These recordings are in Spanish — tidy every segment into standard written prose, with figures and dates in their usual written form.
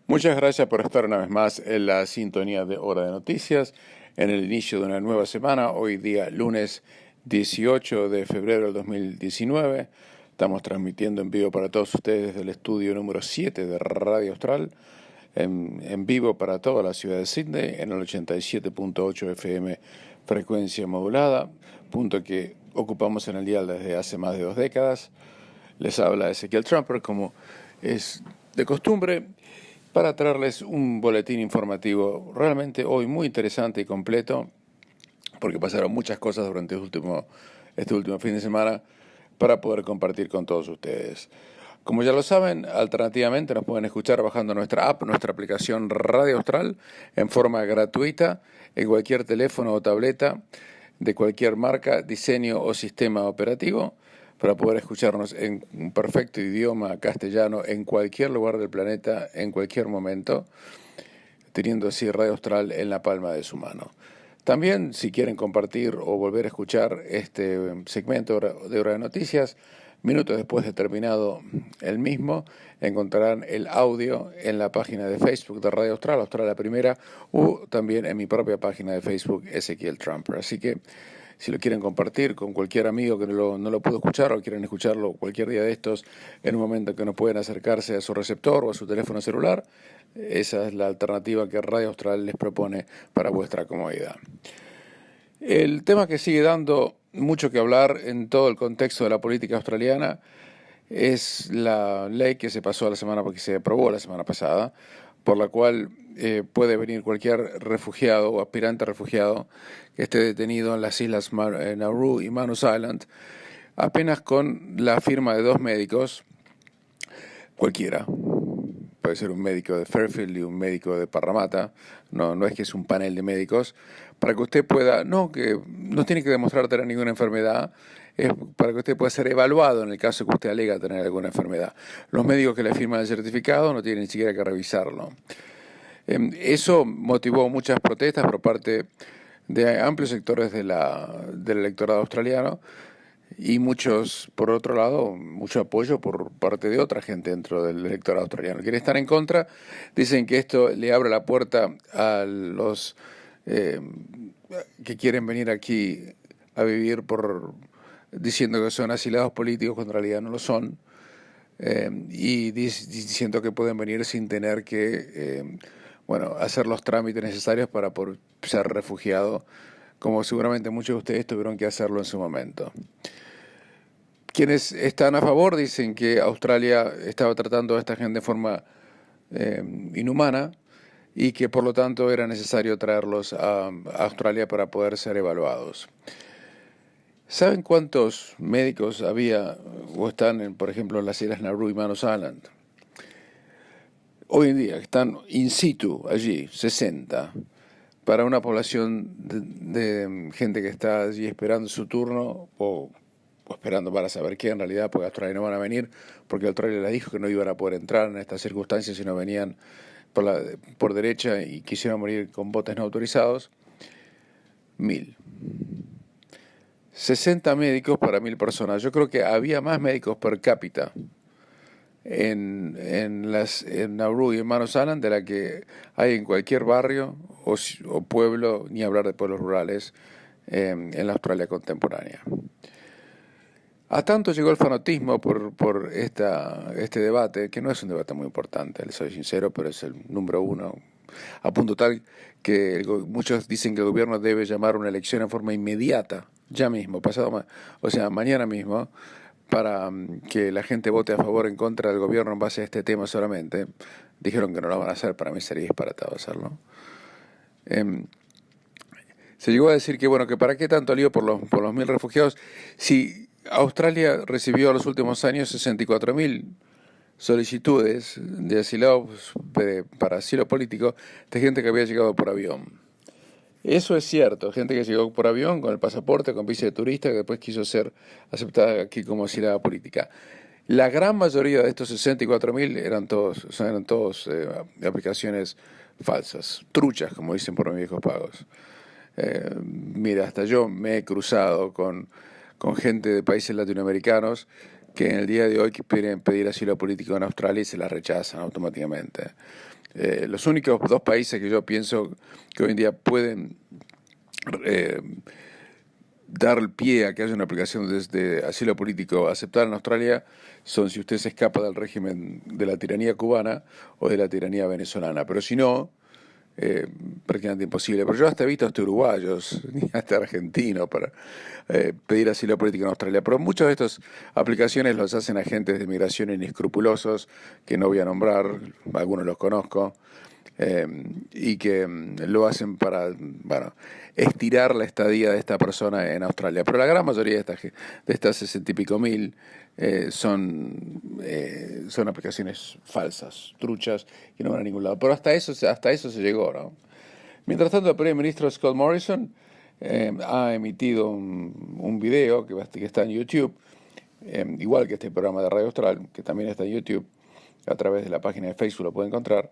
Muchas gracias por estar una vez más en la sintonía de Hora de Noticias, en el inicio de una nueva semana, hoy día lunes 18 de febrero del 2019. Estamos transmitiendo en vivo para todos ustedes desde el estudio número 7 de Radio Austral, en vivo para toda la ciudad de Sydney, en el 87.8 FM frecuencia modulada, punto que ocupamos en el dial desde hace más de 2 décadas. Les habla Ezequiel Trumper, como es de costumbre, para traerles un boletín informativo realmente hoy muy interesante y completo, porque pasaron muchas cosas durante este último fin de semana para poder compartir con todos ustedes. Como ya lo saben, alternativamente nos pueden escuchar bajando nuestra app, nuestra aplicación Radio Austral, en forma gratuita, en cualquier teléfono o tableta de cualquier marca, diseño o sistema operativo, para poder escucharnos en un perfecto idioma castellano en cualquier lugar del planeta, en cualquier momento, teniendo así Radio Austral en la palma de su mano. También, si quieren compartir o volver a escuchar este segmento de Hora de Noticias, minutos después de terminado el mismo, encontrarán el audio en la página de Facebook de Radio Austral, Austral la Primera, o también en mi propia página de Facebook, Ezequiel Trumper. Así que, si lo quieren compartir con cualquier amigo que no lo pudo escuchar o quieren escucharlo cualquier día de estos, en un momento que no pueden acercarse a su receptor o a su teléfono celular, esa es la alternativa que Radio Austral les propone para vuestra comodidad. El tema que sigue dando mucho que hablar en todo el contexto de la política australiana es la ley que se pasó porque se aprobó la semana pasada, por la cual puede venir cualquier refugiado o aspirante a refugiado que esté detenido en las islas Nauru y Manus Island, apenas con la firma de 2 médicos, cualquiera. Puede ser un médico de Fairfield y un médico de Parramatta, no es que es un panel de médicos, para que usted pueda, que no tiene que demostrar tener ninguna enfermedad, es para que usted pueda ser evaluado en el caso que usted alega tener alguna enfermedad. Los médicos que le firman el certificado no tienen ni siquiera que revisarlo. Eso motivó muchas protestas por parte de amplios sectores del electorado australiano y por otro lado, mucho apoyo por parte de otra gente dentro del electorado australiano. Quienes están en contra dicen que esto le abre la puerta a los que quieren venir aquí a vivir diciendo que son asilados políticos cuando en realidad no lo son, y diciendo que pueden venir sin tener que hacer los trámites necesarios para poder ser refugiado, como seguramente muchos de ustedes tuvieron que hacerlo en su momento. Quienes están a favor dicen que Australia estaba tratando a esta gente de forma inhumana y que por lo tanto era necesario traerlos a Australia para poder ser evaluados. ¿Saben cuántos médicos había o están, por ejemplo, en las islas Nauru y Manus Island? Hoy en día están in situ allí, 60, para una población de gente que está allí esperando su turno o esperando para saber qué en realidad, porque Australia no van a venir, porque Australia les dijo que no iban a poder entrar en estas circunstancias si no venían por derecha y quisieran morir con botes no autorizados. 1.000. 60 médicos para 1.000 personas. Yo creo que había más médicos per cápita en Nauru y en Manus Island de la que hay en cualquier barrio o pueblo, ni hablar de pueblos rurales, en la Australia contemporánea. A tanto llegó el fanatismo por este debate, que no es un debate muy importante, les soy sincero, pero es el número 1, a punto tal que muchos dicen que el gobierno debe llamar una elección en forma inmediata, ya mismo, mañana mismo, para que la gente vote a favor o en contra del gobierno en base a este tema solamente. Dijeron que no lo van a hacer, para mí sería disparatado hacerlo. Se llegó a decir que para qué tanto lío por los 1.000 refugiados si Australia recibió en los últimos años 64.000 solicitudes de asilados para asilo político de gente que había llegado por avión. Eso es cierto, gente que llegó por avión con el pasaporte, con visa de turista, que después quiso ser aceptada aquí como asilada política. La gran mayoría de estos 64.000 eran todos aplicaciones falsas, truchas, como dicen por mis viejos pagos. Mira, hasta yo me he cruzado con gente de países latinoamericanos que en el día de hoy quieren pedir asilo político en Australia y se la rechazan automáticamente. Los únicos dos países que yo pienso que hoy en día pueden eh, dar el pie a que haya una aplicación de asilo político aceptada en Australia son si usted se escapa del régimen de la tiranía cubana o de la tiranía venezolana. Pero si no, eh, prácticamente imposible. Pero yo hasta he visto hasta uruguayos, ni hasta argentinos para pedir asilo político en Australia. Pero muchas de estas aplicaciones los hacen agentes de migración inescrupulosos, que no voy a nombrar, algunos los conozco, y que lo hacen para, bueno, estirar la estadía de esta persona en Australia. Pero la gran mayoría de estas 60 y pico mil son aplicaciones falsas, truchas, que no van a ningún lado. Pero hasta eso se llegó, ¿no? Mientras tanto, el primer ministro Scott Morrison ha emitido un video que está en YouTube, igual que este programa de Radio Austral, que también está en YouTube, a través de la página de Facebook lo puede encontrar,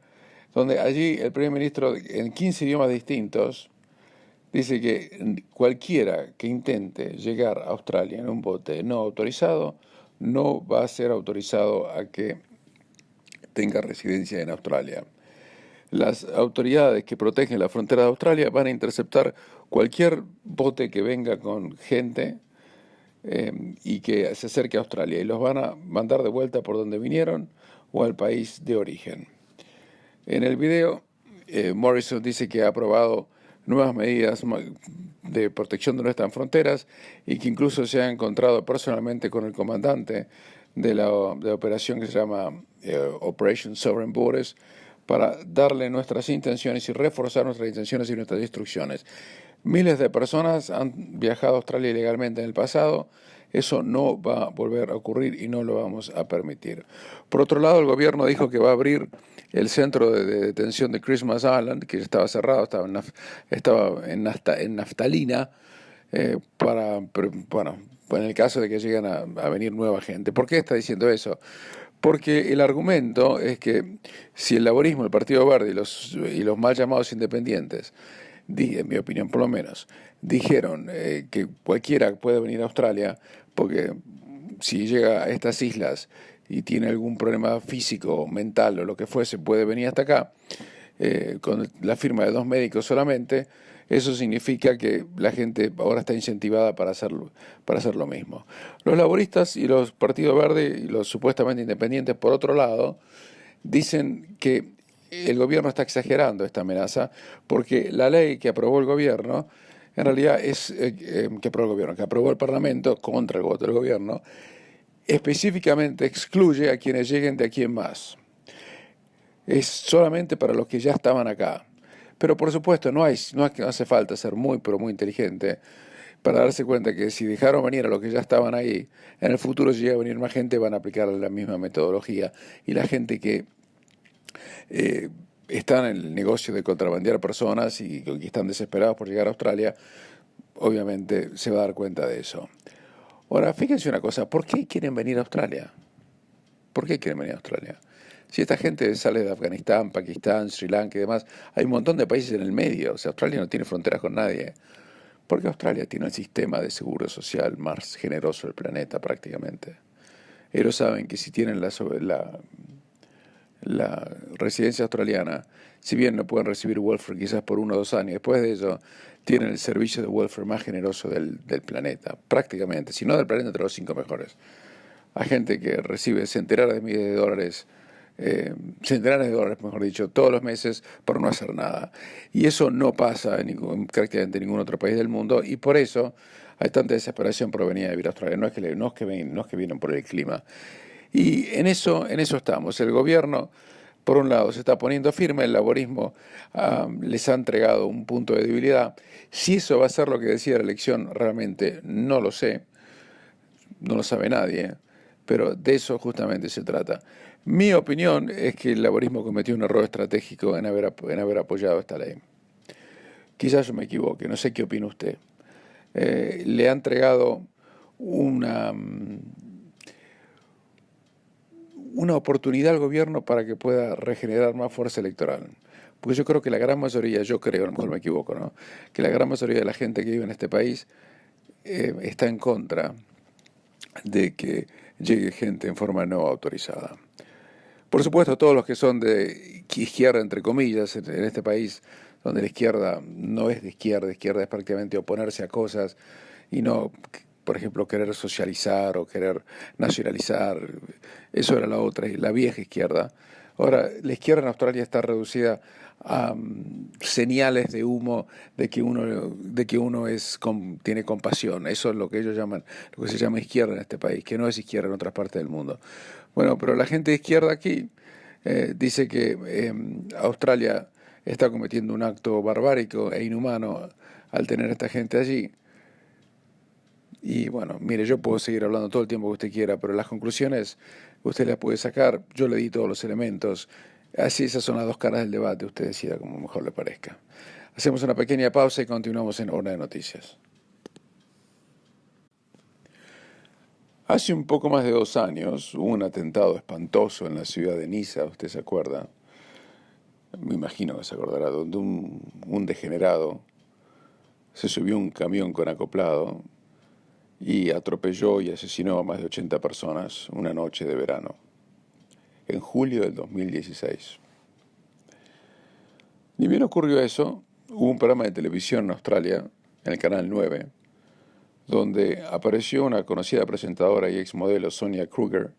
donde allí el primer ministro, en 15 idiomas distintos, dice que cualquiera que intente llegar a Australia en un bote no autorizado, no va a ser autorizado a que tenga residencia en Australia. Las autoridades que protegen la frontera de Australia van a interceptar cualquier bote que venga con gente y que se acerque a Australia y los van a mandar de vuelta por donde vinieron o al país de origen. En el video, Morrison dice que ha aprobado nuevas medidas de protección de nuestras fronteras y que incluso se ha encontrado personalmente con el comandante de la operación que se llama Operation Sovereign Borders para darle nuestras intenciones y reforzar nuestras intenciones y nuestras instrucciones. Miles de personas han viajado a Australia ilegalmente en el pasado. Eso no va a volver a ocurrir y no lo vamos a permitir. Por otro lado, el gobierno dijo que va a abrir el centro de detención de Christmas Island, que estaba cerrado, estaba en naftalina, bueno, en el caso de que lleguen a venir nueva gente. ¿Por qué está diciendo eso? Porque el argumento es que si el laborismo, el Partido Verde y los mal llamados independientes, en mi opinión por lo menos, dijeron que cualquiera puede venir a Australia, porque si llega a estas islas y tiene algún problema físico, mental o lo que fuese, puede venir hasta acá, con la firma de 2 médicos solamente, eso significa que la gente ahora está incentivada para hacer lo mismo. Los laboristas y los Partidos Verdes y los supuestamente independientes, por otro lado, dicen que el gobierno está exagerando esta amenaza porque la ley que aprobó el gobierno, en realidad que aprobó el Parlamento contra el voto del gobierno, específicamente excluye a quienes lleguen de aquí en más. Es solamente para los que ya estaban acá. Pero por supuesto no hace falta ser muy, pero muy inteligente para darse cuenta que si dejaron venir a los que ya estaban ahí, en el futuro si llega a venir más gente van a aplicar la misma metodología. Y la gente que está en el negocio de contrabandear personas y que están desesperados por llegar a Australia, obviamente se va a dar cuenta de eso. Ahora, fíjense una cosa, ¿por qué quieren venir a Australia? ¿Por qué quieren venir a Australia? Si esta gente sale de Afganistán, Pakistán, Sri Lanka y demás, hay un montón de países en el medio. O sea, Australia no tiene fronteras con nadie. Porque Australia tiene el sistema de seguro social más generoso del planeta prácticamente. Ellos saben que si tienen la residencia australiana, si bien no pueden recibir welfare quizás por 1 o 2 años, después de eso tienen el servicio de welfare más generoso del planeta, prácticamente, si no del planeta, entre los 5 mejores. Hay gente que recibe centenares de dólares, mejor dicho, todos los meses por no hacer nada. Y eso no pasa prácticamente en ningún otro país del mundo, y por eso hay tanta desesperación por venir a vivir a Australia. No es que vienen por el clima. Y en eso estamos. El gobierno, por un lado, se está poniendo firme, el laborismo les ha entregado un punto de debilidad. Si eso va a ser lo que decida la elección, realmente no lo sé, no lo sabe nadie, pero de eso justamente se trata. Mi opinión es que el laborismo cometió un error estratégico en haber apoyado esta ley. Quizás yo me equivoque, no sé qué opina usted. Le ha entregado una oportunidad al gobierno para que pueda regenerar más fuerza electoral. Porque yo creo que la gran mayoría, a lo mejor me equivoco, ¿no? Que la gran mayoría de la gente que vive en este país está en contra de que llegue gente en forma no autorizada. Por supuesto, todos los que son izquierda, entre comillas, en este país, donde la izquierda no es de izquierda es prácticamente oponerse a cosas y no, por ejemplo, querer socializar o querer nacionalizar. Eso era la otra, la vieja izquierda. Ahora, la izquierda en Australia está reducida a señales de humo de que uno tiene compasión. Eso es lo que ellos llaman, lo que se llama izquierda en este país, que no es izquierda en otras partes del mundo. Bueno, pero la gente de izquierda aquí dice que Australia está cometiendo un acto barbárico e inhumano al tener a esta gente allí. Y bueno, mire, yo puedo seguir hablando todo el tiempo que usted quiera, pero las conclusiones usted las puede sacar. Yo le di todos los elementos. Así esas son las dos caras del debate. Usted decida como mejor le parezca. Hacemos una pequeña pausa y continuamos en Hora de Noticias. Hace un poco más de 2 años hubo un atentado espantoso en la ciudad de Niza, ¿usted se acuerda? Me imagino que se acordará, donde un degenerado se subió a un camión con acoplado y atropelló y asesinó a más de 80 personas una noche de verano, en julio del 2016. Ni bien ocurrió eso, hubo un programa de televisión en Australia, en el Canal 9, donde apareció una conocida presentadora y exmodelo, Sonia Kruger,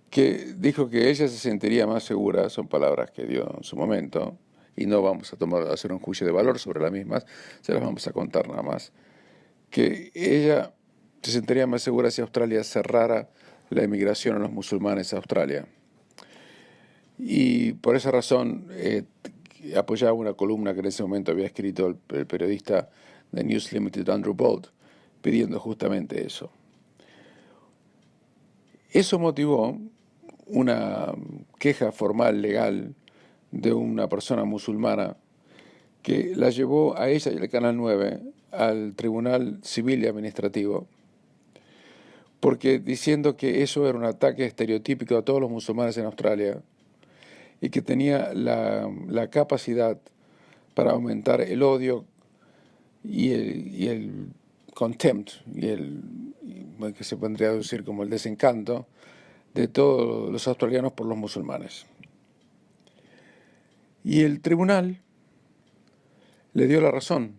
que dijo que ella se sentiría más segura, son palabras que dio en su momento, y no vamos a hacer un juicio de valor sobre las mismas, se las vamos a contar nada más, que ella se sentiría más segura si Australia cerrara la emigración a los musulmanes a Australia. Y por esa razón apoyaba una columna que en ese momento había escrito el periodista de News Limited, Andrew Bolt, pidiendo justamente eso. Eso motivó una queja formal legal de una persona musulmana que la llevó a ella y al Canal 9 al Tribunal Civil y Administrativo, porque diciendo que eso era un ataque estereotípico a todos los musulmanes en Australia y que tenía la capacidad para aumentar el odio y el contempt, que se podría traducir como el desencanto de todos los australianos por los musulmanes. Y el tribunal le dio la razón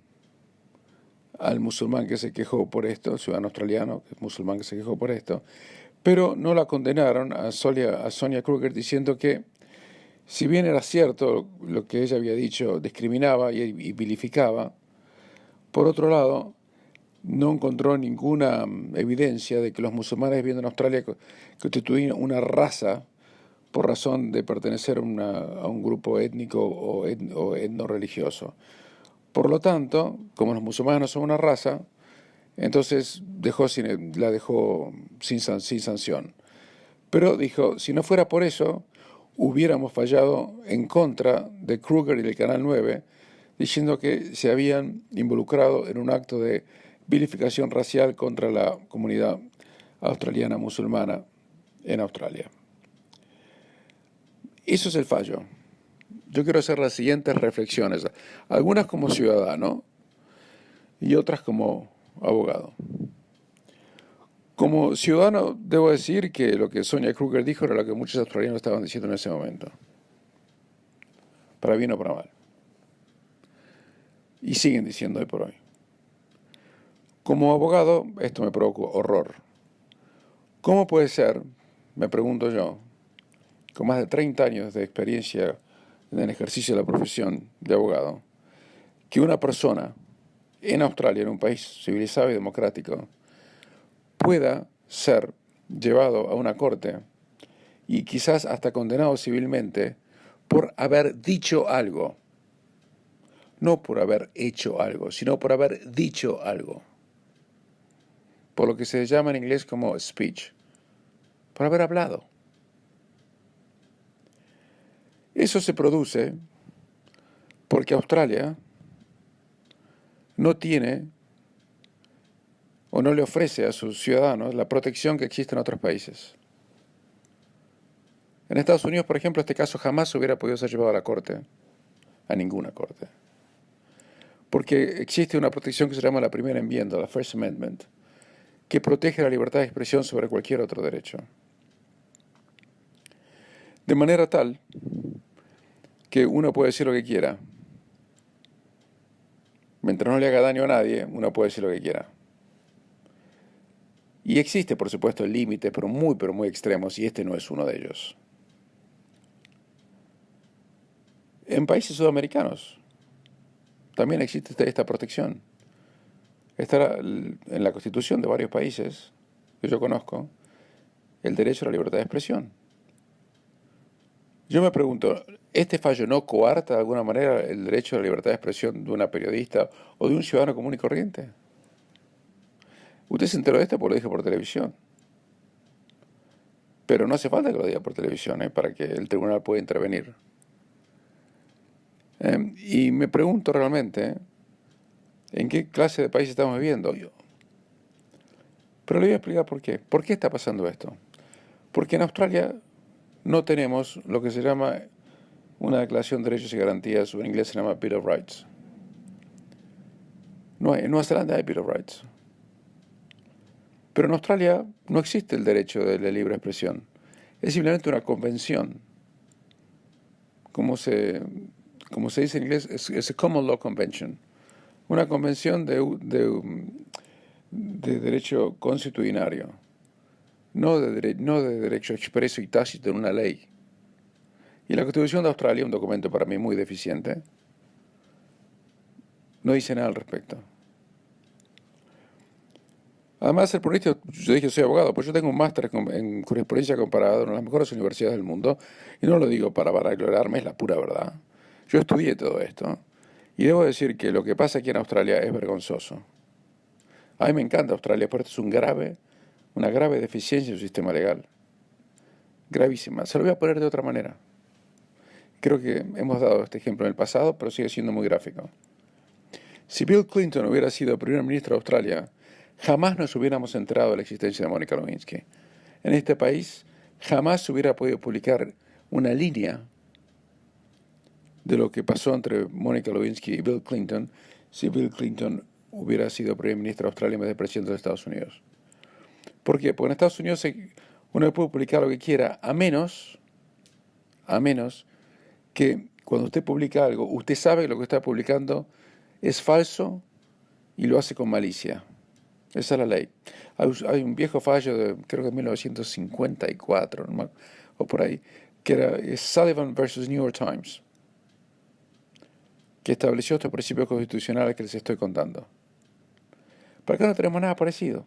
al musulmán que se quejó por esto, ciudadano australiano, musulmán que se quejó por esto, pero no la condenaron a Sonia Kruger diciendo que, si bien era cierto lo que ella había dicho, discriminaba y vilificaba, por otro lado, no encontró ninguna evidencia de que los musulmanes viviendo en Australia constituían una raza por razón de pertenecer a un grupo étnico o etno-religioso. Por lo tanto, como los musulmanes no son una raza, entonces la dejó sin sanción. Pero dijo, si no fuera por eso, hubiéramos fallado en contra de Kruger y del Canal 9, diciendo que se habían involucrado en un acto de vilificación racial contra la comunidad australiana musulmana en Australia. Eso es el fallo. Yo quiero hacer las siguientes reflexiones, algunas como ciudadano y otras como abogado. Como ciudadano debo decir que lo que Sonia Kruger dijo era lo que muchos australianos estaban diciendo en ese momento, para bien o para mal. Y siguen diciendo hoy por hoy. Como abogado, esto me provocó horror. ¿Cómo puede ser, me pregunto yo, con más de 30 años de experiencia en el ejercicio de la profesión de abogado, que una persona en Australia, en un país civilizado y democrático, pueda ser llevado a una corte y quizás hasta condenado civilmente por haber dicho algo? No por haber hecho algo, sino por haber dicho algo. Por lo que se llama en inglés como speech. Por haber hablado. Eso se produce porque Australia no tiene o no le ofrece a sus ciudadanos la protección que existe en otros países. En Estados Unidos, por ejemplo, este caso jamás hubiera podido ser llevado a la corte, a ninguna corte, porque existe una protección que se llama la primera enmienda, la First Amendment, que protege la libertad de expresión sobre cualquier otro derecho. De manera tal que uno puede decir lo que quiera. Mientras no le haga daño a nadie, uno puede decir lo que quiera. Y existe, por supuesto, límites, pero muy extremos, y este no es uno de ellos. En países sudamericanos también existe esta protección. Está en la Constitución de varios países que yo conozco el derecho a la libertad de expresión. Yo me pregunto, ¿este fallo no coarta de alguna manera el derecho a la libertad de expresión de una periodista o de un ciudadano común y corriente? Usted se enteró de esto porque lo dije por televisión. Pero no hace falta que lo diga por televisión, para que el tribunal pueda intervenir. Y me pregunto realmente, ¿en qué clase de país estamos viviendo? Pero le voy a explicar por qué. ¿Por qué está pasando esto? Porque en Australia no tenemos lo que se llama una Declaración de Derechos y Garantías, o en inglés se llama Bill of Rights. No hay, en Nueva Zelanda hay Bill of Rights. Pero en Australia no existe el derecho de la libre expresión. Es simplemente una convención. Como se dice en inglés, es a Common Law Convention. Una convención de derecho consuetudinario. No de derecho expreso y tácito en una ley. Y la Constitución de Australia, un documento para mí muy deficiente, no dice nada al respecto. Además, el político, yo dije soy abogado, pues yo tengo un máster en jurisprudencia comparada en una de las mejores universidades del mundo, y no lo digo para vanagloriarme, es la pura verdad. Yo estudié todo esto, y debo decir que lo que pasa aquí en Australia es vergonzoso. A mí me encanta Australia, pero esto es una grave deficiencia en su sistema legal. Gravísima. Se lo voy a poner de otra manera. Creo que hemos dado este ejemplo en el pasado, pero sigue siendo muy gráfico. Si Bill Clinton hubiera sido primer ministro de Australia, jamás nos hubiéramos enterado de la existencia de Mónica Lewinsky. En este país jamás se hubiera podido publicar una línea de lo que pasó entre Mónica Lewinsky y Bill Clinton si Bill Clinton hubiera sido primer ministro de Australia en vez de presidente de Estados Unidos. ¿Por qué? Porque en Estados Unidos uno puede publicar lo que quiera, a menos que cuando usted publica algo, usted sabe que lo que está publicando es falso y lo hace con malicia. Esa es la ley. Hay un viejo fallo de, creo que de 1954, o por ahí, es Sullivan versus New York Times, que estableció estos principios constitucionales que les estoy contando. Pero acá no tenemos nada parecido.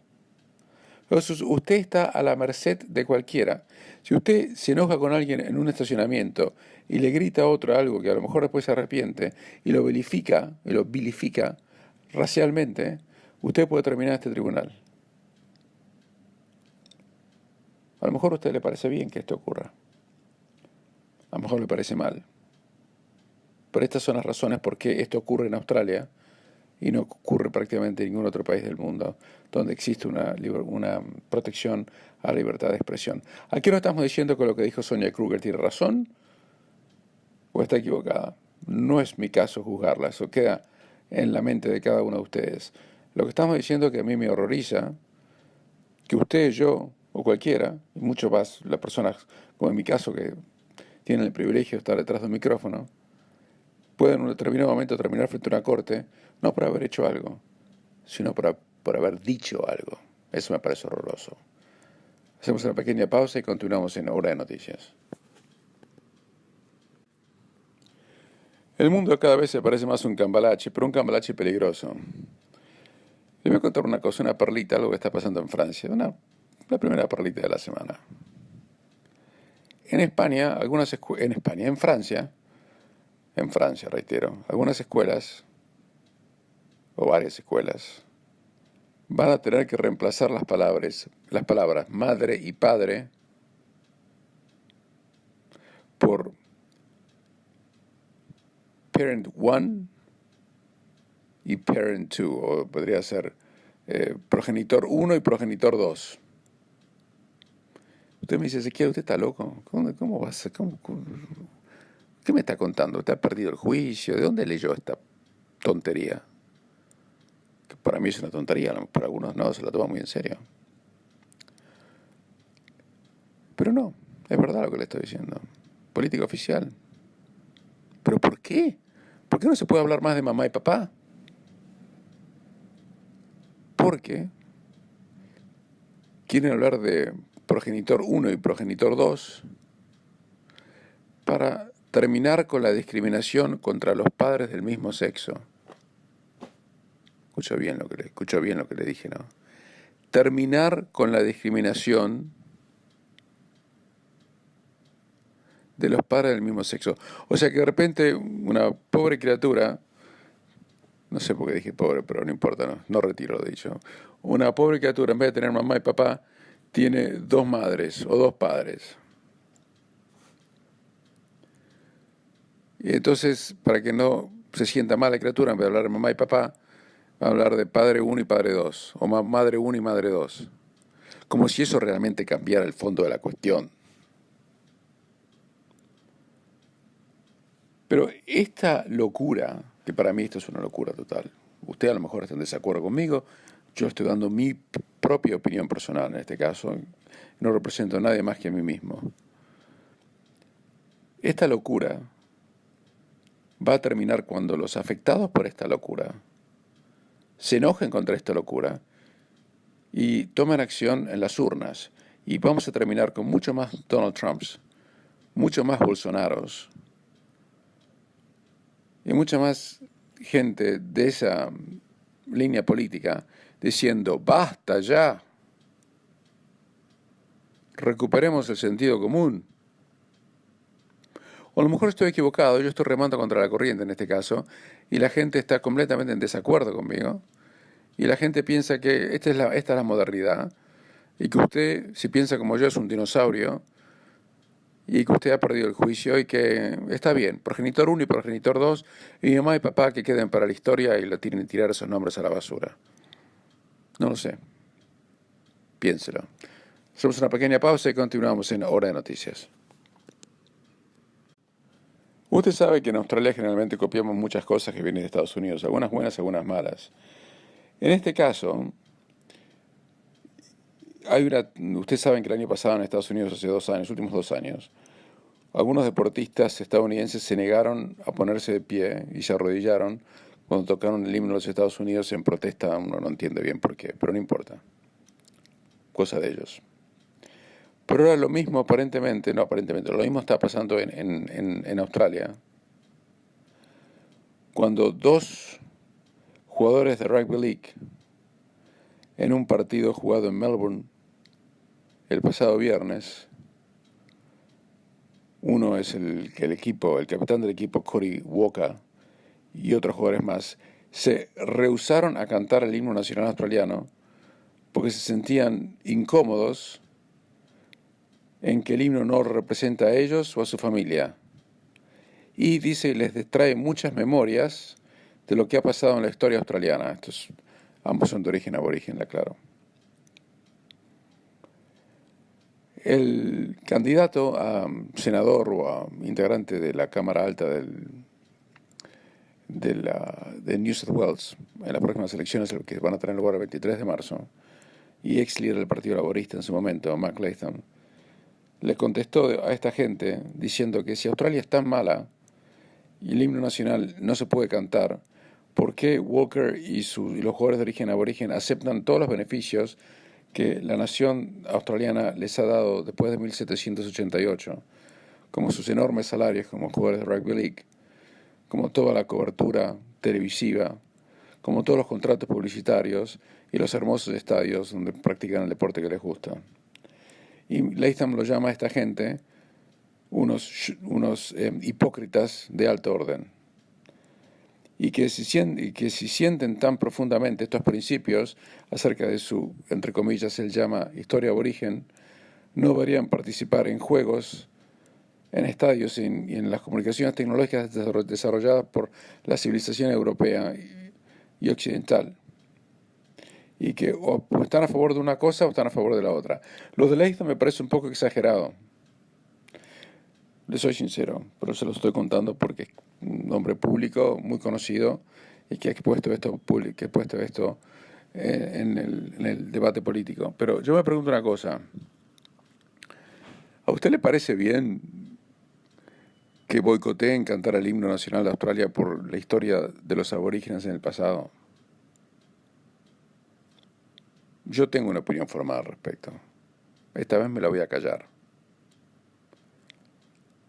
Entonces, usted está a la merced de cualquiera. Si usted se enoja con alguien en un estacionamiento y le grita a otro algo que a lo mejor después se arrepiente y lo vilifica racialmente, usted puede terminar este tribunal. A lo mejor a usted le parece bien que esto ocurra. A lo mejor le parece mal. Pero estas son las razones por qué esto ocurre en Australia y no ocurre prácticamente en ningún otro país del mundo donde existe una protección a la libertad de expresión. Aquí no estamos diciendo que lo que dijo Sonia Kruger tiene razón o está equivocada. No es mi caso juzgarla, eso queda en la mente de cada uno de ustedes. Lo que estamos diciendo es que a mí me horroriza que usted, yo o cualquiera, y mucho más las personas, como en mi caso, que tienen el privilegio de estar detrás de un micrófono, pueden en un determinado momento terminar frente a una corte, no por haber hecho algo, sino por haber dicho algo. Eso me parece horroroso. Hacemos una pequeña pausa y continuamos en Hora de Noticias. El mundo cada vez se parece más a un cambalache, pero un cambalache peligroso. Les voy a contar una cosa, una perlita, algo que está pasando en Francia. La primera perlita de la semana. En España, en Francia, reitero, algunas escuelas, o varias escuelas, van a tener que reemplazar las palabras madre y padre por parent one y parent two, o podría ser progenitor 1 y progenitor 2. Usted me dice, Ezequiel, ¿usted está loco? ¿Cómo va a ser? ¿Qué me está contando? ¿Usted ha perdido el juicio? ¿De dónde leyó esta tontería? Que para mí es una tontería, para algunos no, se la toma muy en serio. Pero no, es verdad lo que le estoy diciendo. política oficial. ¿Pero por qué? ¿Por qué no se puede hablar más de mamá y papá? Porque quieren hablar de progenitor 1 y progenitor 2 para terminar con la discriminación contra los padres del mismo sexo. Escuchó bien lo que le dije, ¿no? Terminar con la discriminación de los padres del mismo sexo. O sea que de repente una pobre criatura, no sé por qué dije pobre, pero no importa, no retiro lo dicho. Una pobre criatura, en vez de tener mamá y papá, tiene dos madres o dos padres. Y entonces, para que no se sienta mal la criatura, en vez de hablar de mamá y papá, va a hablar de padre 1 y padre 2, o madre 1 y madre 2. Como si eso realmente cambiara el fondo de la cuestión. Pero esta locura, que para mí esto es una locura total, usted a lo mejor está en desacuerdo conmigo, yo estoy dando mi propia opinión personal en este caso, no represento a nadie más que a mí mismo. Esta locura va a terminar cuando los afectados por esta locura se enojen contra esta locura y tomen acción en las urnas. Y vamos a terminar con mucho más Donald Trumps, mucho más Bolsonaros y mucha más gente de esa línea política diciendo, basta ya, recuperemos el sentido común. O a lo mejor estoy equivocado, yo estoy remando contra la corriente en este caso, y la gente está completamente en desacuerdo conmigo, y la gente piensa que esta es la modernidad, y que usted, si piensa como yo, es un dinosaurio, y que usted ha perdido el juicio, y que está bien, progenitor 1 y progenitor 2, y mamá y papá que queden para la historia y lo tienen que tirar esos nombres a la basura. No lo sé. Piénselo. Hacemos una pequeña pausa y continuamos en Hora de Noticias. Usted sabe que en Australia generalmente copiamos muchas cosas que vienen de Estados Unidos, algunas buenas, algunas malas. En este caso, ustedes saben que el año pasado en Estados Unidos, hace 2 años, últimos 2 años, algunos deportistas estadounidenses se negaron a ponerse de pie y se arrodillaron cuando tocaron el himno de los Estados Unidos en protesta. Uno no entiende bien por qué, pero no importa. Cosa de ellos. Pero ahora lo mismo lo mismo está pasando en Australia, cuando 2 jugadores de Rugby League en un partido jugado en Melbourne el pasado viernes, uno es el capitán del equipo, Cody Walker, y otros jugadores más, se rehusaron a cantar el himno nacional australiano porque se sentían incómodos en que el himno no representa a ellos o a su familia. Y dice, les trae muchas memorias de lo que ha pasado en la historia australiana. Ambos son de origen aborigen, aclaro. El candidato a senador o a integrante de la Cámara Alta de New South Wales en las próximas elecciones que van a tener lugar el 23 de marzo, y ex líder del Partido Laborista en su momento, Mark Latham, le contestó a esta gente diciendo que si Australia es tan mala y el himno nacional no se puede cantar, ¿por qué Walker y los jugadores de origen aborigen aceptan todos los beneficios que la nación australiana les ha dado después de 1788, como sus enormes salarios como jugadores de Rugby League, como toda la cobertura televisiva, como todos los contratos publicitarios y los hermosos estadios donde practican el deporte que les gusta? Y Latham lo llama a esta gente unos hipócritas de alto orden. Y que si sienten tan profundamente estos principios acerca de su, entre comillas, él llama historia aborigen, no deberían participar en juegos, en estadios y en las comunicaciones tecnológicas desarrolladas por la civilización europea y occidental. Y que o están a favor de una cosa o están a favor de la otra. Lo de Latham me parece un poco exagerado. Le soy sincero, pero se lo estoy contando porque es un hombre público muy conocido y que ha expuesto esto, en el debate político. Pero yo me pregunto una cosa. ¿A usted le parece bien que boicoteen cantar el himno nacional de Australia por la historia de los aborígenes en el pasado. Yo tengo una opinión formada al respecto. Esta vez me la voy a callar.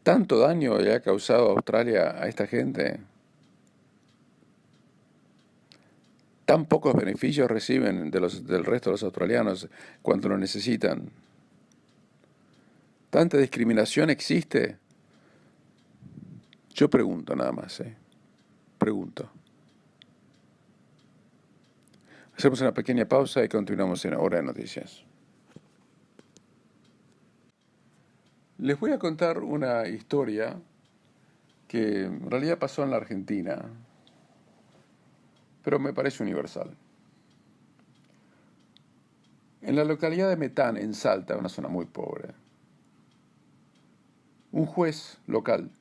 ¿Tanto daño le ha causado Australia a esta gente? ¿Tan pocos beneficios reciben del resto de los australianos cuando lo necesitan? ¿Tanta discriminación existe? Yo pregunto nada más, pregunto. Hacemos una pequeña pausa y continuamos en Hora de Noticias. Les voy a contar una historia que en realidad pasó en la Argentina, pero me parece universal. En la localidad de Metán, en Salta, una zona muy pobre, un juez local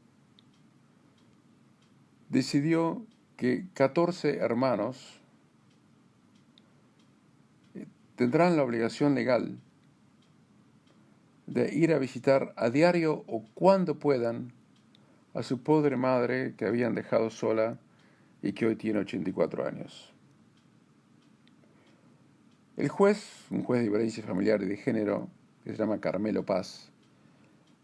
decidió que 14 hermanos tendrán la obligación legal de ir a visitar a diario o cuando puedan a su pobre madre que habían dejado sola y que hoy tiene 84 años. El juez, un juez de violencia familiar y de género, que se llama Carmelo Paz,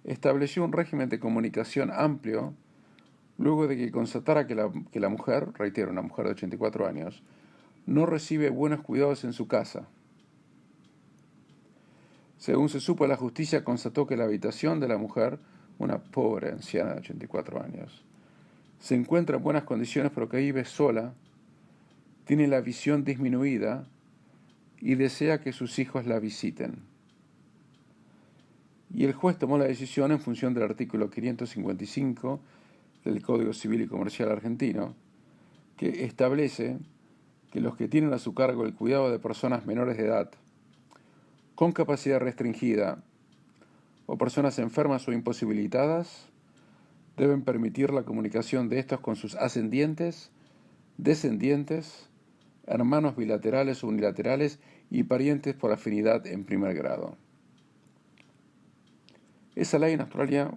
estableció un régimen de comunicación amplio luego de que constatara que la mujer, reitero, una mujer de 84 años, no recibe buenos cuidados en su casa. Según se supo, la justicia constató que la habitación de la mujer, una pobre anciana de 84 años, se encuentra en buenas condiciones pero que vive sola, tiene la visión disminuida y desea que sus hijos la visiten. Y el juez tomó la decisión en función del artículo 555 del Código Civil y Comercial argentino, que establece que los que tienen a su cargo el cuidado de personas menores de edad, con capacidad restringida o personas enfermas o imposibilitadas, deben permitir la comunicación de estos con sus ascendientes, descendientes, hermanos bilaterales o unilaterales y parientes por afinidad en primer grado. Esa ley en Australia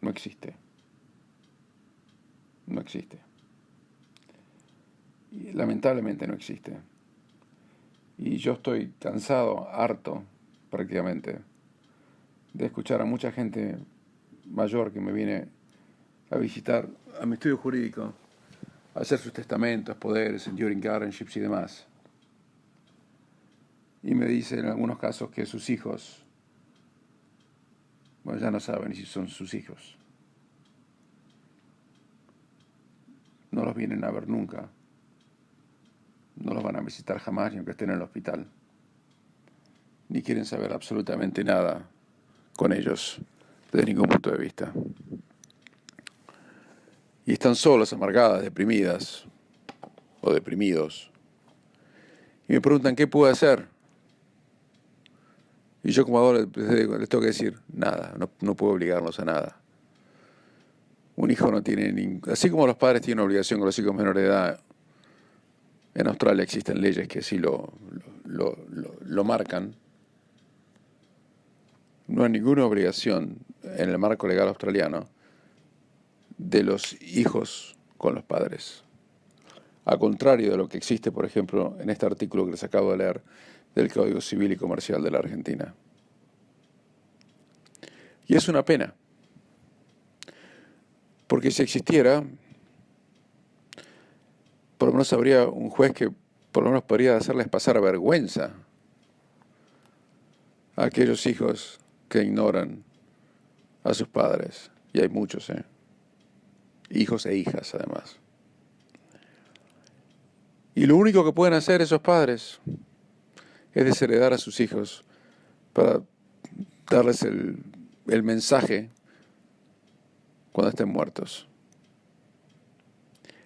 no existe. No existe. Y lamentablemente no existe. Y yo estoy cansado, harto, prácticamente, de escuchar a mucha gente mayor que me viene a visitar a mi estudio jurídico, a hacer sus testamentos, poderes, enduring guardianships y demás. Y me dice en algunos casos que sus hijos, bueno, ya no saben si son sus hijos. No los vienen a ver nunca. No los van a visitar jamás, ni aunque estén en el hospital. Ni quieren saber absolutamente nada con ellos, desde ningún punto de vista. Y están solas, amargadas, deprimidas o deprimidos. Y me preguntan, ¿qué puedo hacer? Y yo como adulto les tengo que decir, nada, no puedo obligarlos a nada. Un hijo no tiene así como los padres tienen obligación con los hijos menores de edad, en Australia existen leyes que así lo marcan. No hay ninguna obligación en el marco legal australiano de los hijos con los padres. A contrario de lo que existe, por ejemplo, en este artículo que les acabo de leer del Código Civil y Comercial de la Argentina. Y es una pena, porque si existiera, por lo menos habría un juez que por lo menos podría hacerles pasar vergüenza a aquellos hijos que ignoran a sus padres. Y hay muchos, hijos e hijas además. Y lo único que pueden hacer esos padres es desheredar a sus hijos para darles el mensaje cuando estén muertos.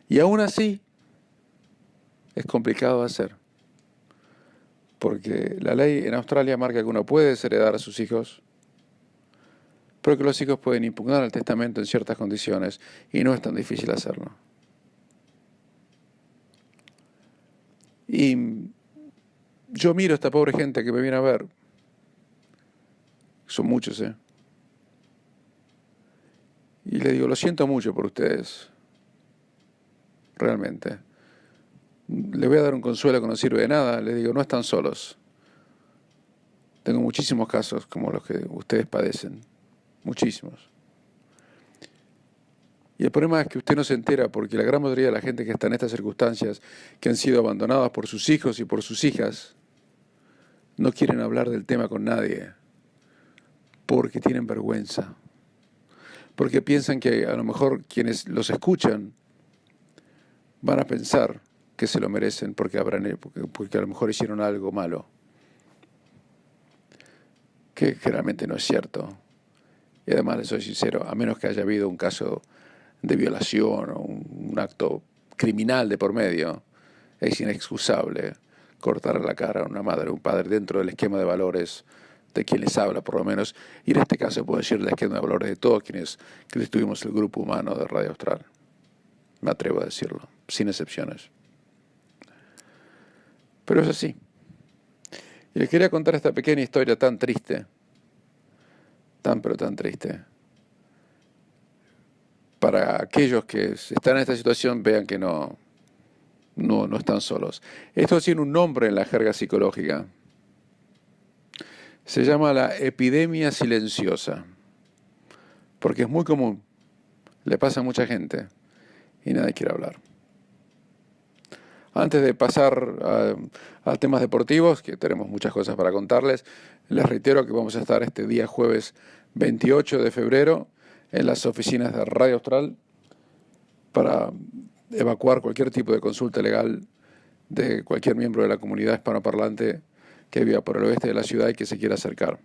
Y aún así es complicado de hacer, porque la ley en Australia marca que uno puede desheredar a sus hijos, pero que los hijos pueden impugnar el testamento en ciertas condiciones y no es tan difícil hacerlo. Y yo miro a esta pobre gente que me viene a ver, son muchos, Y le digo, lo siento mucho por ustedes, realmente. Le voy a dar un consuelo que no sirve de nada. Le digo, no están solos. Tengo muchísimos casos como los que ustedes padecen. Muchísimos. Y el problema es que usted no se entera porque la gran mayoría de la gente que está en estas circunstancias, que han sido abandonadas por sus hijos y por sus hijas, no quieren hablar del tema con nadie porque tienen vergüenza. Porque piensan que a lo mejor quienes los escuchan van a pensar que se lo merecen porque a lo mejor hicieron algo malo. Que realmente no es cierto. Y además, les soy sincero, a menos que haya habido un caso de violación o un acto criminal de por medio, es inexcusable cortar la cara a una madre o un padre dentro del esquema de valores de quien les habla, por lo menos. Y en este caso puedo decir el esquema de valores de todos quienes estuvimos el grupo humano de Radio Austral. Me atrevo a decirlo, sin excepciones. Pero es así. Y les quería contar esta pequeña historia tan triste, pero tan triste, para aquellos que están en esta situación vean que no están solos. Esto tiene un nombre en la jerga psicológica. Se llama la epidemia silenciosa, porque es muy común, le pasa a mucha gente y nadie quiere hablar. Antes de pasar a temas deportivos, que tenemos muchas cosas para contarles, les reitero que vamos a estar este día jueves 28 de febrero en las oficinas de Radio Austral para evacuar cualquier tipo de consulta legal de cualquier miembro de la comunidad hispanoparlante que viva por el oeste de la ciudad y que se quiera acercar.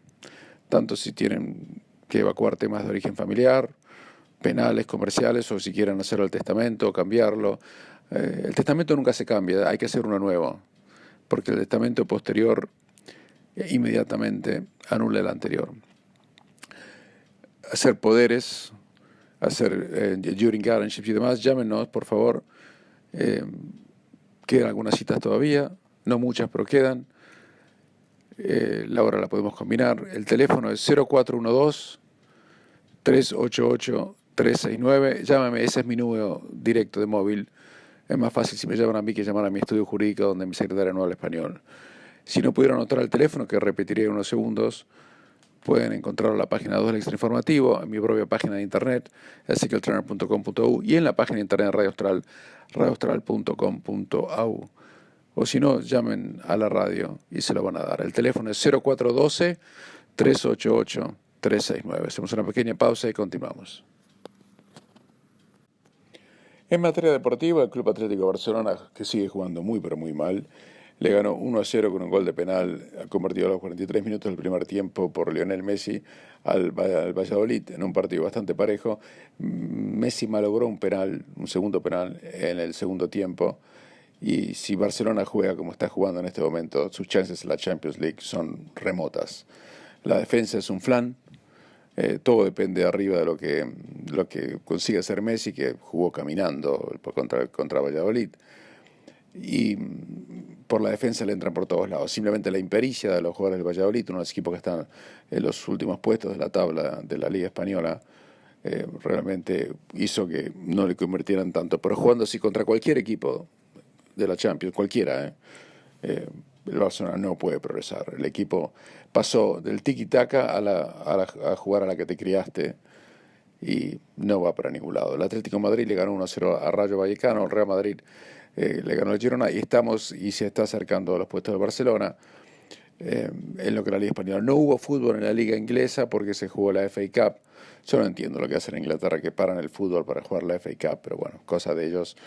Tanto si tienen que evacuar temas de origen familiar, penales, comerciales, o si quieren hacer el testamento o cambiarlo. El testamento nunca se cambia, hay que hacer uno nuevo, porque el testamento posterior inmediatamente anula el anterior. Hacer poderes, hacer during guardianships y demás, llámenos, por favor. Quedan algunas citas todavía, no muchas, pero quedan. La hora la podemos combinar. El teléfono es 0412-388-369. Llámame, ese es mi número directo de móvil. Es más fácil si me llaman a mí que llamar a mi estudio jurídico donde mi secretaria no habla español. Si no pudieron anotar el teléfono, que repetiré en unos segundos, pueden encontrarlo en la página 2 del Extra Informativo, en mi propia página de internet, ezequielturner.com.au, y en la página de internet de Radio Austral, radioaustral.com.au. O si no, llamen a la radio y se lo van a dar. El teléfono es 0412-388-369. Hacemos una pequeña pausa y continuamos. En materia deportiva, el Club Atlético Barcelona, que sigue jugando muy pero muy mal, le ganó 1-0 con un gol de penal convertido a los 43 minutos del primer tiempo por Lionel Messi al Valladolid en un partido bastante parejo. Messi malogró un segundo penal en el segundo tiempo, y si Barcelona juega como está jugando en este momento, sus chances en la Champions League son remotas. La defensa es un flan. Todo depende arriba de lo que consiga hacer Messi, que jugó caminando contra Valladolid. Y por la defensa le entran por todos lados. Simplemente la impericia de los jugadores del Valladolid, uno de los equipos que están en los últimos puestos de la tabla de la Liga Española, realmente hizo que no le convirtieran tanto. Pero jugando así contra cualquier equipo de la Champions, cualquiera, el Barcelona no puede progresar. El equipo pasó del tiki-taka a jugar a la que te criaste y no va para ningún lado. El Atlético de Madrid le ganó 1-0 a Rayo Vallecano, el Real Madrid le ganó el Girona y se está acercando a los puestos del Barcelona en lo que es la Liga Española. No hubo fútbol en la Liga Inglesa porque se jugó la FA Cup. Yo no entiendo lo que hacen en Inglaterra, que paran el fútbol para jugar la FA Cup, pero bueno, cosa de ellos.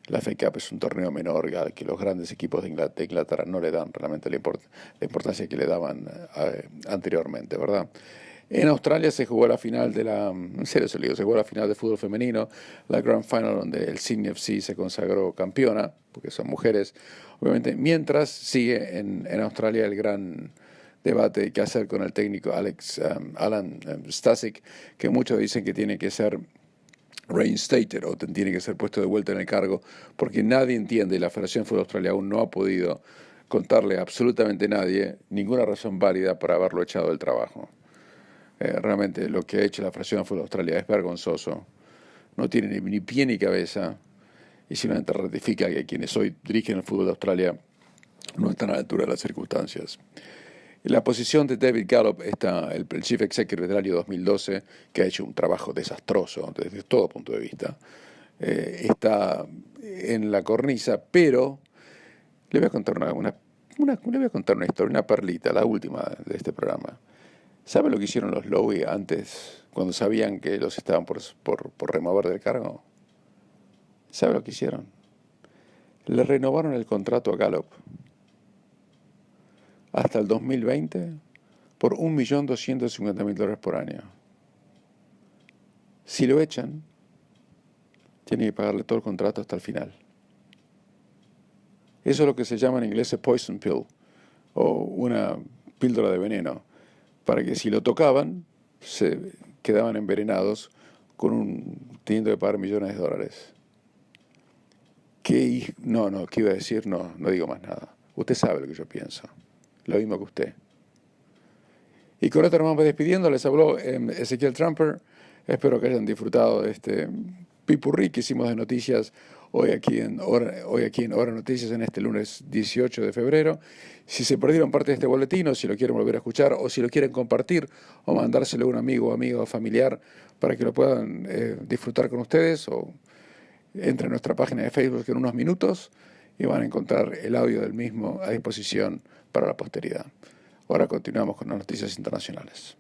La FA Cup es un torneo menor al que los grandes equipos de Inglaterra no le dan realmente la importancia que le daban anteriormente, ¿verdad? En Australia se jugó la final se jugó la final de fútbol femenino, la Grand Final, donde el Sydney FC se consagró campeona, porque son mujeres, obviamente, mientras sigue en Australia el gran debate de qué hacer con el técnico Alan Stasic, que muchos dicen que tiene que ser reinstated o tiene que ser puesto de vuelta en el cargo, porque nadie entiende, y la Federación de Fútbol Australia aún no ha podido contarle a absolutamente nadie ninguna razón válida para haberlo echado del trabajo. Realmente lo que ha hecho la Federación de Fútbol de Australia es vergonzoso. No tiene ni pie ni cabeza y simplemente ratifica que quienes hoy dirigen el fútbol de Australia no están a la altura de las circunstancias. En la posición de David Gallup está el Chief Executive del año 2012, que ha hecho un trabajo desastroso desde todo punto de vista. Está en la cornisa, pero le voy a contar le voy a contar una historia, una perlita, la última de este programa. ¿Sabe lo que hicieron los Lowy antes, cuando sabían que los estaban por remover del cargo? ¿Sabe lo que hicieron? Le renovaron el contrato a Gallup hasta el 2020 por $1.250.000 por año. Si lo echan, tienen que pagarle todo el contrato hasta el final. Eso es lo que se llama en inglés a poison pill, o una píldora de veneno, para que si lo tocaban, se quedaban envenenados teniendo que pagar millones de dólares. ¿Qué iba a decir? No digo más nada. Usted sabe lo que yo pienso. Lo mismo que usted. Y con esto nos vamos despidiendo. Les habló Ezequiel Trumper. Espero que hayan disfrutado de este pipurrí que hicimos de noticias hoy aquí en Hora Noticias en este lunes 18 de febrero. Si se perdieron parte de este boletín, o si lo quieren volver a escuchar, o si lo quieren compartir, o mandárselo a un amigo familiar para que lo puedan disfrutar con ustedes, o entre a nuestra página de Facebook en unos minutos y van a encontrar el audio del mismo a disposición para la posteridad. Ahora continuamos con las noticias internacionales.